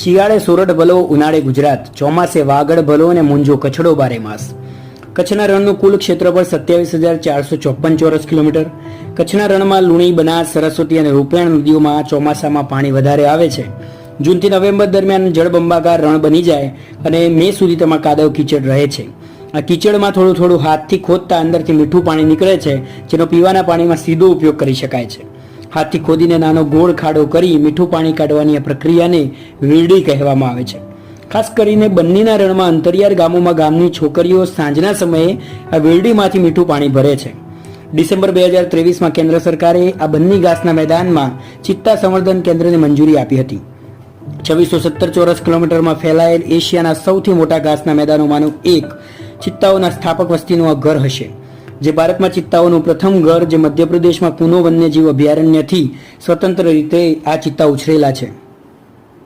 શિયાળે સોરઠ ભલો, ઉનાળે ગુજરાત, ચોમાસે વાગડ ભલો અને મુંજો કચ્છડો બારે માસ. કચ્છના રણનું કુલ ક્ષેત્રફળ 27,454 ચોરસ કિલોમીટર. કચ્છના રણમાં લુણી, બનાસ, સરસ્વતી અને રૂપેણ નદીઓમાં ચોમાસામાં પાણી વધારે આવે છે. જૂનથી નવેમ્બર દરમિયાન જળબંબાકાર રણ બની જાય અને મે સુધી તેમાં કાદવ કીચડ રહે છે. આ કીચડમાં થોડું થોડું હાથથી ખોદતા અંદરથી મીઠું પાણી નીકળે છે, જેનો પીવાના પાણીમાં સીધો ઉપયોગ કરી શકાય છે. હાથથી ખોદીને નાનો ગોળ ખાડો કરી મીઠું પાણી કાઢવાની આ પ્રક્રિયાને વીરડી કહેવામાં આવે છે. ખાસ કરીને બન્નીના રણમાં અંતરિયાળ ગામોમાં ગામની છોકરીઓ સાંજના સમયે આ વીરડીમાંથી મીઠું પાણી ભરે છે. ડિસેમ્બર 2023માં કેન્દ્ર સરકારે આ બન્ની ઘાસના મેદાનમાં ચિત્તા સંવર્ધન કેન્દ્રને મંજૂરી આપી હતી. 2617 ચોરસ કિલોમીટરમાં ફેલાયેલ એશિયાના સૌથી મોટા ઘાસના મેદાનોમાંનું એક ચિત્તાઓના સ્થાપક વસ્તીનું આ ઘર હશે, જે ભારતમાં ચિત્તાઓનું પ્રથમ ઘર, જે મધ્યપ્રદેશમાં કુનો વન્યજીવ અભયારણ્યથી સ્વતંત્ર રીતે આ ચિત્તા ઉછરેલા છે.